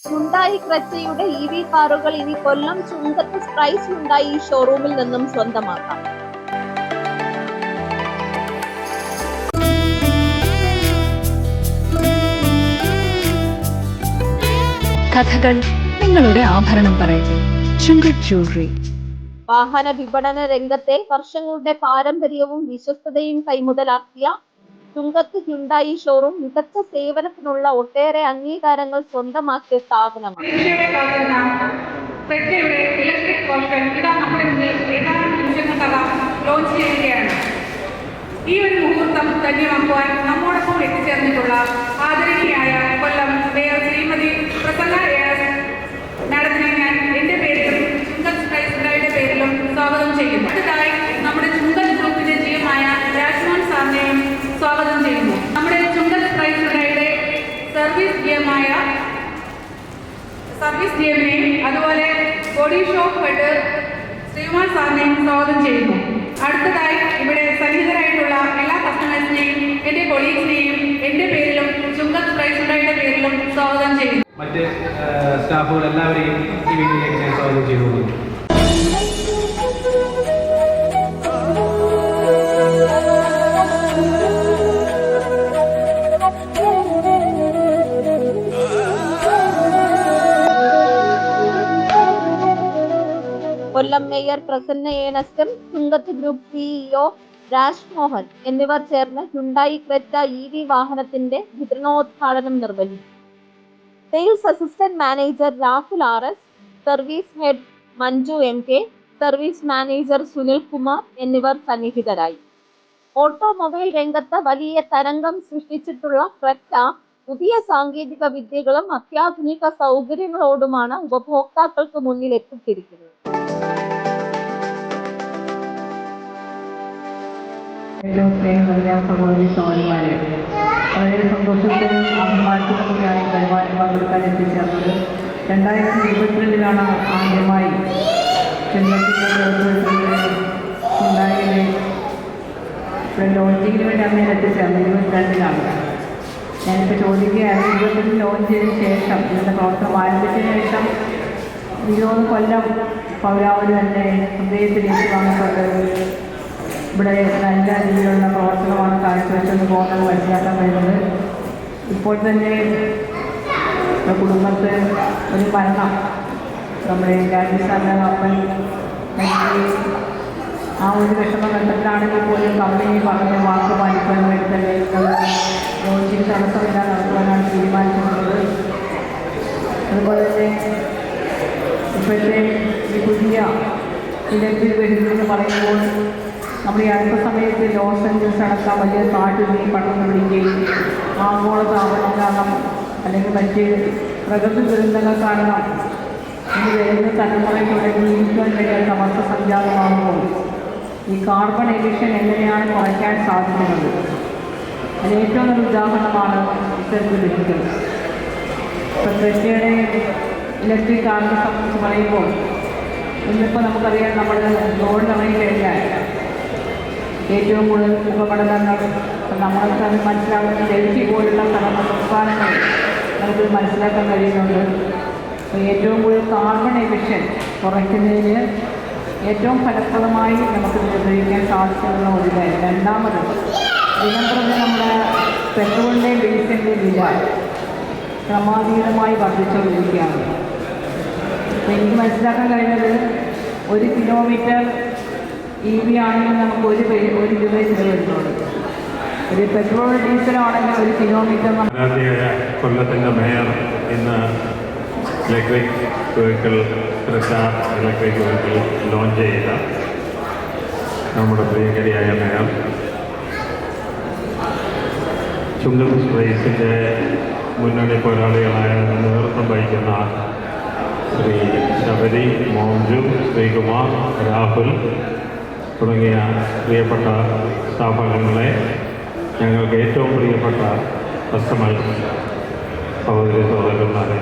Hyundai ക്രെറ്റയുടെ EV കാറുകൾ ഇനി കൊല്ലം ചുങ്കത്ത് സ്പ്രൈസ് Hyundai ഷോറൂമിൽ നിന്നും സ്വന്തമാക്കാം. കഥകൾ നിങ്ങളുടെ ആഭരണം പറയട്ടെ. ചുങ്കത്ത് ജ്വല്ലറി. വാഹന വിപണന രംഗത്തെ വർഷങ്ങളുടെ പാരമ്പര്യവും വിശ്വസ്തതയും കൈമുതലാക്കിയ ചുങ്കത്ത് ഹ്യുണ്ടായി ഷോറൂം മികച്ച സേവനത്തിനുള്ള ഒട്ടേറെ അംഗീകാരങ്ങൾ സ്വന്തമാക്കിയ സ്ഥാപനമാണ്. ഈ ഒരു മുഹൂർത്തം ധന്യമാക്കുവാൻ നമ്മോടൊപ്പം എത്തിച്ചേർന്നിട്ടുള്ള ആദരണീയായ കൊല്ലം മേയർ ശ്രീമതി പ്രസന്ന മാഡത്തിനെ ഞാൻ എൻ്റെ പേരിലും ചുങ്കത്ത് സ്പ്രൈസ് ഹ്യുണ്ടായിയുടെ പേരിലും സ്വാഗതം ചെയ്യുന്നു. അടുത്തതായി നമ്മുടെ ചുങ്കത്ത് ഗ്രൂപ്പിന്റെ GM-ആയ രാജ്മോഹൻ സാറിനെയും സ്വാഗതം ചെയ്യുന്നു. നമ്മുടെ ചുങ്കത്ത് സ്പ്രൈസ് ഹ്യുണ്ടായിയുടെ സർവീസ് GM-നെയും അതുപോലെ ബോഡി ഷോപ്പ് ഹെഡ് ശ്രീകുമാർ സാറിനെയും സ്വാഗതം ചെയ്യുന്നു. അടുത്തതായി ഇവിടെ സന്നിഹിതരായിട്ടുള്ള എല്ലാ കസ്റ്റമേഴ്സിനെയും എൻ്റെ കൊളീഗ്സിനെയും എൻ്റെ പേരിലും ചുങ്കത്ത് സ്പ്രൈസ് ഹ്യുണ്ടായിയുടെ പേരിലും സ്വാഗതം ചെയ്യുന്നു. മറ്റ് സ്റ്റാഫുകൾ എല്ലാവരെയും ഈ വീട്ടിലേക്ക് ഞാൻ സ്വാഗതം ചെയ്തു. കൊല്ലം മേയർ പ്രസന്ന ഏണസ്റ്റും ചുങ്കത്ത് ഗ്രൂപ്പ് CEO രാജ്മോഹൻ എന്നിവർ ചേർന്ന് ഹ്യുണ്ടായി ക്രെറ്റ EV വാഹനത്തിന്റെ വിതരണോദ്ഘാടനം നിർവഹിച്ചു. Sales assistant manager Rahul RS, service head Manju MK, service manager Sunil Kumar എന്നിവർ സന്നിഹിതരായി. ഓട്ടോമൊബൈൽ രംഗത്ത് വലിയ തരംഗം സൃഷ്ടിച്ചിട്ടുള്ള ക്രെറ്റ പുതിയ സാങ്കേതിക വിദ്യകളും അത്യാധുനിക സൗകര്യങ്ങളോടുമാണ് ഉപഭോക്താക്കൾക്ക് മുന്നിൽ എത്തിച്ചിരിക്കുന്നത്. ഏറ്റവും സ്നേഹം നിറഞ്ഞ സഹോദരി സഹോദരിമാരെ, വളരെ സന്തോഷത്തിനും അഭിമാനത്തിനുമായി പരിപാടി പങ്കെടുക്കാൻ എത്തിച്ചേർന്നത് 2022 ആദ്യമായി ഹ്യുണ്ടായിയുടെ ലോഞ്ചിങ്ങിന് വേണ്ടി അന്ന് എത്തിച്ചേർന്നത് 22 ഞാനിപ്പോൾ ചോദിക്കുകയാണ്. 20 ലോഞ്ച് ചെയ്തതിന് ശേഷം ഇതിൻ്റെ പ്രവർത്തനം ആരംഭിച്ചതിന് ശേഷം 20 കൊല്ലം പൗരാവലി തന്നെ ഹൃദയത്തിലേക്ക് വന്നിട്ടുണ്ട്. ഇവിടെ നല്ല രീതിയിലുള്ള പ്രവർത്തനമാണ് കാഴ്ചവെച്ചെന്ന് പോകുന്നത് മനസ്സിലാക്കാൻ കഴിയുന്നത്. ഇപ്പോൾ തന്നെ കുടുംബത്ത് ഒരു മരണം നമ്മുടെ രാജ്യസ്ഥാന അപ്പൻ ആ ഒരു വിഷമ ഘട്ടത്തിലാണെങ്കിൽ പോലും കമ്പനി പറഞ്ഞ വാക്ക് പാലിക്കാൻ വേണ്ടി തന്നെ ലോഞ്ചിങ് തടസ്സമില്ലാതെ നടത്തുവാനാണ് തീരുമാനിച്ചിട്ടുള്ളത്. അതുപോലെ തന്നെ ഇപ്പോഴത്തെ ഈ പുതിയ ഇലക്ട്രിക് വെഹിക്കിൾ എന്ന് പറയുമ്പോൾ നമ്മൾ ഈ അടുത്ത സമയത്ത് ലോസ് ഏഞ്ചൽസ് അടക്കം വലിയ കാട്ടുതീ പടർന്നു പിടിക്കുകയും ആഗോള താപനം കാരണം അല്ലെങ്കിൽ മറ്റ് പ്രകൃതി ദുരന്തങ്ങൾ കാരണം ഇനി വരുന്ന തലമുറയിലൂടെ ജീവിക്കാൻ കഴിയാത്ത അവസ്ഥ സംജാതമാകുമ്പോൾ ഈ കാർബൺ എമിഷൻ എങ്ങനെയാണ് കുറയ്ക്കാൻ സാധിക്കുന്നത്, അത് ഏറ്റവും നല്ല ഉദാഹരണമാണ് ഇത്തരത്തിൽ വെഹിക്കിൾ. ഇപ്പോൾ ക്രെറ്റയുടെ ഇലക്ട്രിക് കാറിനെ സംബന്ധിച്ച് പറയുമ്പോൾ ഇന്നിപ്പോൾ നമുക്കറിയാം നമ്മൾ റോഡിലിറങ്ങി കഴിഞ്ഞാൽ ഏറ്റവും കൂടുതൽ മുഖപടലങ്ങൾ നമ്മൾക്ക് അത് മനസ്സിലാകുന്ന ഡൽഹി പോലുള്ള സംസ്ഥാനങ്ങൾ നമുക്ക് മനസ്സിലാക്കാൻ കഴിയുന്നുണ്ട്. അപ്പോൾ ഏറ്റവും കൂടുതൽ കാർബൺ എമിഷൻ കുറയ്ക്കുന്നതിന് ഏറ്റവും ഫലപ്രദമായി നമുക്ക് നിർവഹിക്കാൻ സാധിക്കുന്ന ഒരു കാര്യം. രണ്ടാമത് ദിനംപ്രതി നമ്മുടെ പെട്രോളിൻ്റെയും ഡീസലിൻ്റെയും വില ക്രമാതീതമായി വർദ്ധിച്ചുകൊണ്ടിരിക്കുകയാണ്. അപ്പോൾ എനിക്ക് മനസ്സിലാക്കാൻ കഴിയുന്നത് 1 കിലോമീറ്റർ EV ആണെങ്കിൽ നമുക്ക് ഒരു രൂപ ചിലവഴിച്ചുള്ളൂ. ഒരു പെട്രോൾ ഡീസലാണെങ്കിൽ 1 കിലോമീറ്റർ. കൊല്ലത്തിൻ്റെ മേയർ ഇന്ന് electric vehicle Creta electric vehicle launch ചെയ്ത നമ്മുടെ പ്രിയങ്കരിയായ മേയർ ചുങ്കത്ത് സ്പ്രൈസിൻ്റെ മുന്നണി പോരാളികളായ നേതൃത്വം വഹിക്കുന്ന ശ്രീ ശബരി, മോഞ്ചു, ശ്രീകുമാർ, രാഹുൽ തുടങ്ങിയ പ്രിയപ്പെട്ട സ്ഥാപനങ്ങളെ, ഞങ്ങൾക്ക് ഏറ്റവും പ്രിയപ്പെട്ട കസ്റ്റമേഴ്സ്, സഹോദരി സഹോദരന്മാരെ,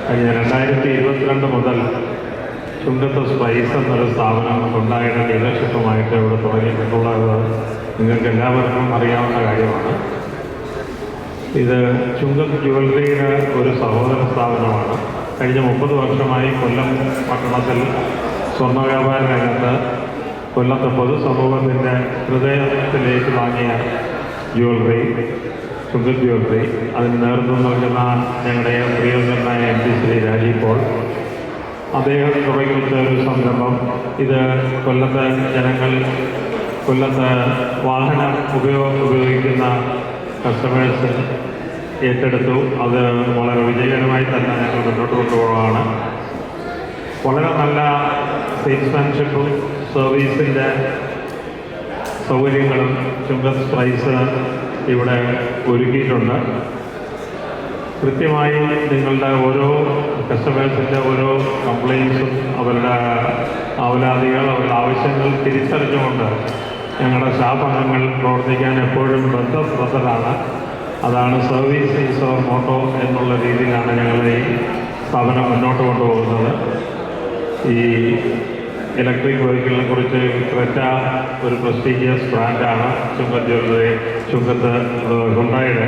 കഴിഞ്ഞ 2022 മുതൽ ചുങ്കത്ത് സ്പൈസ് എന്നൊരു സ്ഥാപനം ഹ്യുണ്ടായിയുടെ ഡീലർഷിപ്പുമായിട്ട് ഇവിടെ തുടങ്ങിയിട്ടുള്ളത് നിങ്ങൾക്ക് എല്ലാവർക്കും അറിയാവുന്ന കാര്യമാണ്. ഇത് ചുങ്കത്ത് ജ്വല്ലറിയുടെ ഒരു സഹോദര സ്ഥാപനമാണ്. കഴിഞ്ഞ 30 വർഷമായി കൊല്ലം പട്ടണത്തിൽ സ്വർണ്ണ വ്യാപാര രംഗത്ത് കൊല്ലത്തെ പൊതുസമൂഹത്തിൻ്റെ ഹൃദയത്തിലേക്ക് വാങ്ങിയ ജ്വല്ലറി, ചുങ്കത്ത് ജ്വല്ലറി, അതിന് നേതൃത്വം നൽകുന്ന ഞങ്ങളുടെ പ്രിയങ്കരനായ MP ശ്രീ രാജീവ് പോൾ, അദ്ദേഹം തുടങ്ങി വെച്ച ഒരു സംരംഭം. ഇത് കൊല്ലത്തെ ജനങ്ങൾ, കൊല്ലത്ത് വാഹനം ഉപയോഗിക്കുന്ന കസ്റ്റമേഴ്സ് ഏറ്റെടുത്തു. അത് വളരെ വിജയകരമായി തന്നെ ഞങ്ങൾ മുന്നോട്ട് കൊണ്ടുപോകുകയാണ്. വളരെ നല്ല സെയിൽസ്മാൻഷിപ്പും സർവീസിൻ്റെ സൗകര്യങ്ങളും ചുങ്കത്ത് സ്പൈസ് ഇവിടെ ഒരുക്കിയിട്ടുണ്ട്. കൃത്യമായി നിങ്ങളുടെ ഓരോ കസ്റ്റമേഴ്സിൻ്റെ ഓരോ കംപ്ലയിൻസും അവരുടെ ആവലാതികൾ, അവരുടെ ആവശ്യങ്ങൾ തിരിച്ചറിഞ്ഞുകൊണ്ട് ഞങ്ങളുടെ സ്റ്റാഫ് അംഗങ്ങൾ പ്രവർത്തിക്കാൻ എപ്പോഴും ബദ്ധപ്രസരാണ്. അതാണ് സർവീസ് ഈസ് അവർ മോട്ടോ എന്നുള്ള രീതിയിലാണ് ഞങ്ങൾ ഈ സ്ഥാപനം മുന്നോട്ട് കൊണ്ടുപോകുന്നത്. ഈ ഇലക്ട്രിക് വെഹിക്കിളിനെ കുറിച്ച് ക്രെറ്റ ഒരു പ്രസ്റ്റീജിയസ് ബ്രാൻഡാണ്. ചുങ്കത്ത് ജ്വല്ലറി, ചുങ്കത്ത് ഹുണ്ടായുടെ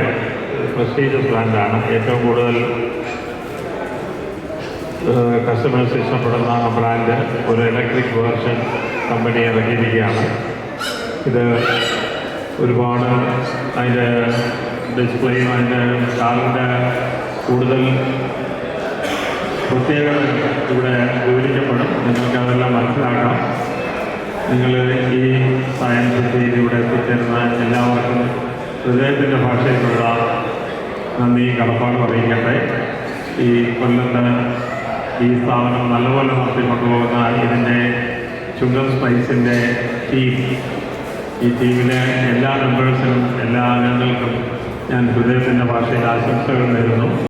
പ്രസ്റ്റീജിയസ് ബ്രാൻഡാണ്. ഏറ്റവും കൂടുതൽ കസ്റ്റമേഴ്സ് ഇഷ്ടപ്പെടുന്ന ബ്രാൻഡ് ഒരു ഇലക്ട്രിക് വേർഷൻ കമ്പനി ഇറക്കിയിരിക്കുകയാണ്. ഇത് ഒരുപാട് അതിൻ്റെ ഡിസ്പ്ലേയും അതിൻ്റെ കാറിൻ്റെ കൂടുതൽ പ്രത്യേകത ഇവിടെ വിവരിക്കപ്പെടും. നിങ്ങൾക്ക് അതെല്ലാം മനസ്സിലാക്കണം. നിങ്ങൾ ഈ സയൻസ് സിറ്റിയിലൂടെ എത്തിച്ചേരുന്ന എല്ലാവർക്കും ഹൃദയത്തിൻ്റെ ഭാഷയിലുള്ള നന്ദി, കടപ്പാട് അറിയിക്കട്ടെ. ഈ കൊല്ലത്ത് ഈ സ്ഥാപനം നല്ലപോലെ നടത്തിക്കൊണ്ടുപോകുന്ന ഇതിൻ്റെ ചുങ്കത്ത് സ്പൈസിൻ്റെ ടീം, ഈ ടീമിലെ എല്ലാ മെമ്പേഴ്സിനും, എല്ലാ അംഗങ്ങൾക്കും ഞാൻ ഹൃദയത്തിൻ്റെ ഭാഷയിൽ ആശംസകൾ നേരുന്നു.